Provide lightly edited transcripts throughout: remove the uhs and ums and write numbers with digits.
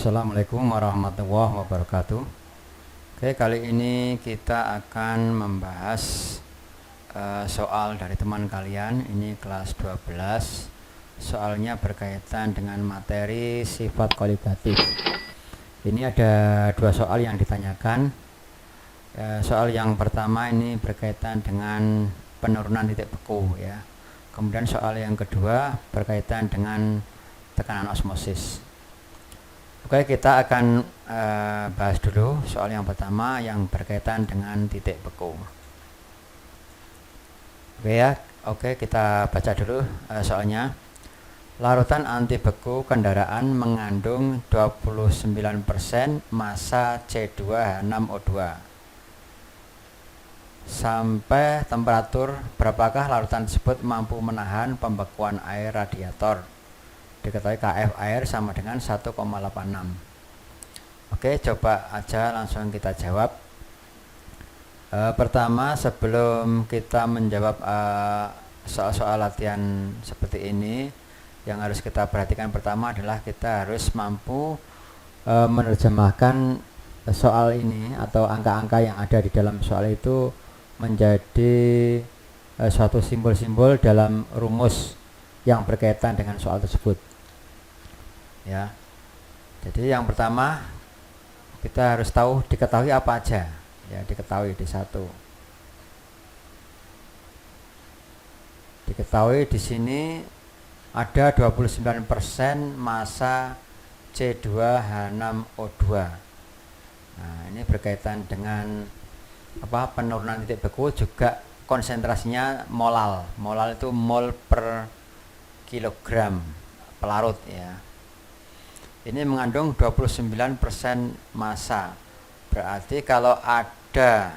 Assalamualaikum warahmatullahi wabarakatuh. Oke, kali ini kita akan membahas soal dari teman kalian. Ini kelas 12. Soalnya berkaitan dengan materi sifat kualitatif. Ini ada dua soal yang ditanyakan. Soal yang pertama ini berkaitan dengan penurunan titik beku ya. Kemudian soal yang kedua berkaitan dengan tekanan osmosis. Oke, kita akan bahas dulu soal yang pertama yang berkaitan dengan titik beku. Oke ya, oke kita baca dulu soalnya. Larutan anti beku kendaraan mengandung 29% massa C2H6O2. Sampai temperatur berapakah larutan tersebut mampu menahan pembekuan air radiator? Diketahui KF air sama dengan 1,86. Oke, coba aja langsung kita jawab. Pertama, sebelum kita menjawab soal-soal latihan seperti ini, yang harus kita perhatikan pertama adalah kita harus mampu menerjemahkan soal ini atau angka-angka yang ada di dalam soal itu menjadi suatu simbol-simbol dalam rumus yang berkaitan dengan soal tersebut. Ya, jadi yang pertama kita harus diketahui apa aja ya, diketahui di satu, diketahui di sini ada 29% massa C2H6O2. Nah, ini berkaitan dengan penurunan titik beku, juga konsentrasinya molal itu mol per kilogram pelarut ya. Ini mengandung 29% massa. Berarti kalau ada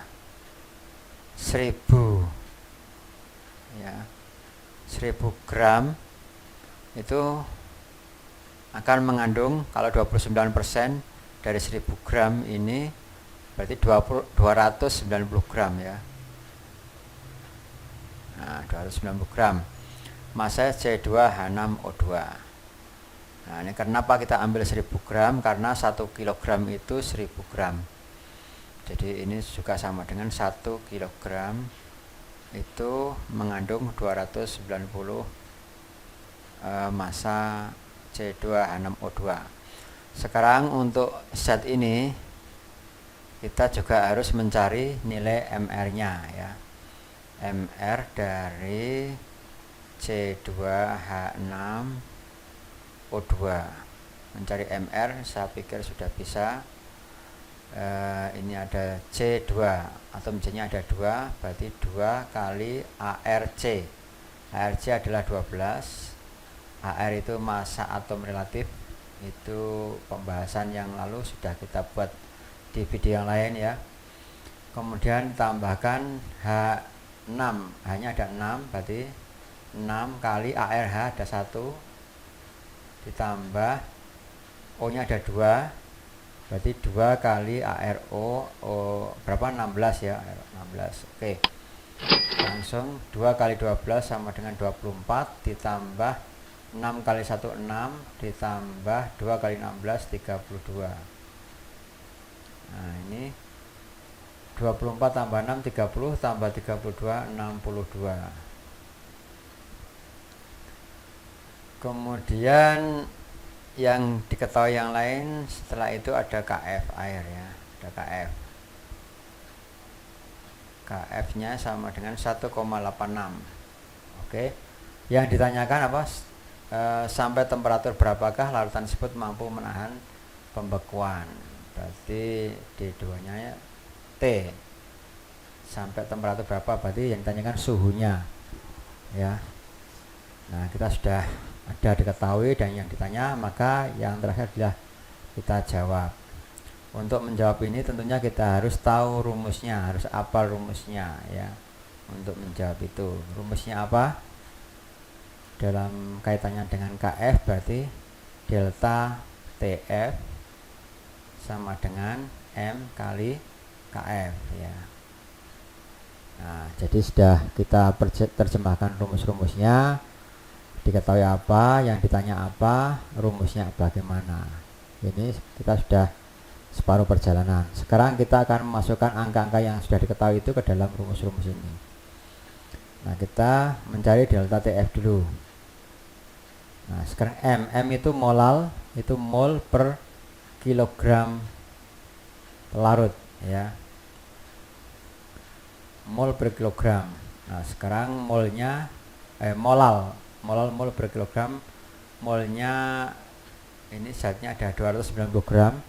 1000 gram itu akan mengandung, kalau 29% dari 1000 gram ini berarti 290 gram ya. Nah, 290 gram massa C2H6O2. Nah, ini kenapa kita ambil 1000 gram? Karena 1 kilogram itu 1000 gram. Jadi ini juga sama dengan 1 kilogram itu mengandung 290 massa C2H6O2. Sekarang untuk zat ini kita juga harus mencari nilai MR-nya ya. MR dari C2H6O2. Mencari MR saya pikir sudah bisa. Ini ada C2, atomnya ada 2, berarti 2 kali ARC. ARC adalah 12. AR itu massa atom relatif. Itu pembahasan yang lalu sudah kita buat di video yang lain ya. Kemudian tambahkan H6, hanya ada 6, berarti 6 kali ARH ada 1, ditambah O nya ada 2, berarti 2 kali ARO, berapa? 16 ya, 16. Oke, langsung 2 kali 12 sama dengan 24, ditambah 6 kali 1 6, ditambah 2 kali 16 32. Nah, ini 24 tambah 6 30, tambah 32 62. Kemudian yang diketahui yang lain setelah itu ada KF air ya, ada KF. KF nya sama dengan 1,86. Oke, yang ditanyakan apa? Sampai temperatur berapakah larutan tersebut mampu menahan pembekuan? Berarti D2 nya T. Sampai temperatur berapa? Berarti yang ditanyakan suhunya ya. Nah, kita sudah ada diketahui dan yang ditanya, maka yang terakhir adalah kita jawab. Untuk menjawab ini tentunya kita harus tahu rumusnya, harus hafal rumusnya ya. Untuk menjawab itu, rumusnya apa? Dalam kaitannya dengan KF berarti delta TF sama dengan M kali KF ya. Nah, jadi sudah kita terjemahkan rumus-rumusnya, diketahui apa, yang ditanya apa, rumusnya bagaimana. Ini kita sudah separuh perjalanan. Sekarang kita akan memasukkan angka-angka yang sudah diketahui itu ke dalam rumus-rumus ini. Nah, kita mencari delta TF dulu. Nah, sekarang M itu molal, itu mol per kilogram pelarut ya. Mol per kilogram. Nah, sekarang molnya molal mol per kilogram. Molnya ini zatnya ada 290 gram.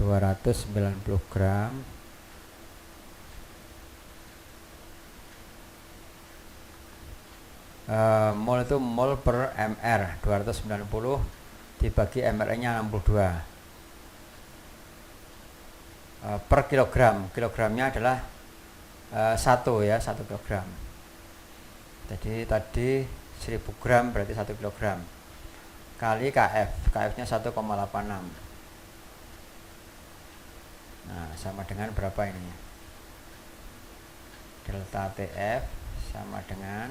290 gram. Mol itu mol per mr, 290 dibagi mr nya 62 per kilogram. Kilogramnya adalah 1 ya, 1 kilogram. Jadi tadi 1000 gram berarti 1 kilogram kali kf nya 1,86. Nah, sama dengan berapa ini? Delta TF sama dengan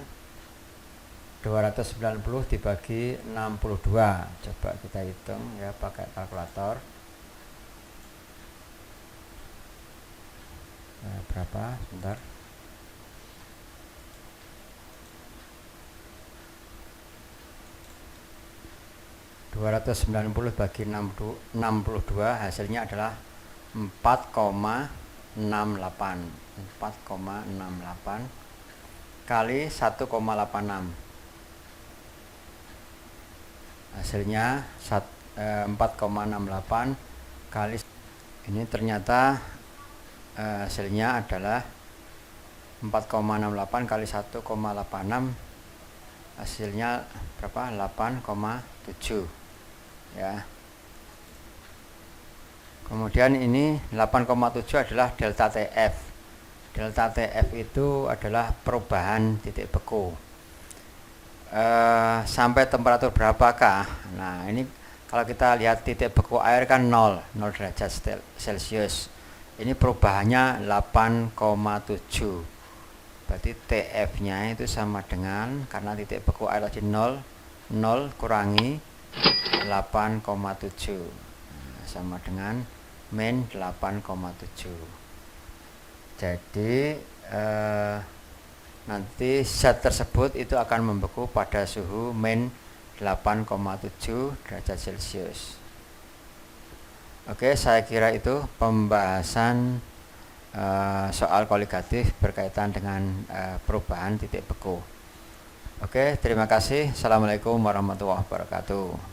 290 dibagi 62. Coba kita hitung ya pakai kalkulator. Nah, berapa? Sebentar. (290 bagi 62) hasilnya adalah 4,68 kali 1,86. Hasilnya 4,68 kali ini ternyata hasilnya adalah 4,68 kali 1,86, hasilnya berapa? 8,7 ya. Kemudian ini 8,7 adalah delta TF. Delta TF itu adalah perubahan titik beku. Sampai temperatur berapakah? Nah, ini kalau kita lihat titik beku air kan 0 derajat Celcius. Ini perubahannya 8,7. Berarti TF-nya itu sama dengan, karena titik beku air tadi 0 kurangi 8,7. Sama dengan min 8,7. Jadi nanti zat tersebut itu akan membeku pada suhu min 8,7 derajat Celcius. Oke, saya kira itu pembahasan soal koligatif berkaitan dengan perubahan titik beku. Oke, terima kasih. Assalamualaikum warahmatullahi wabarakatuh.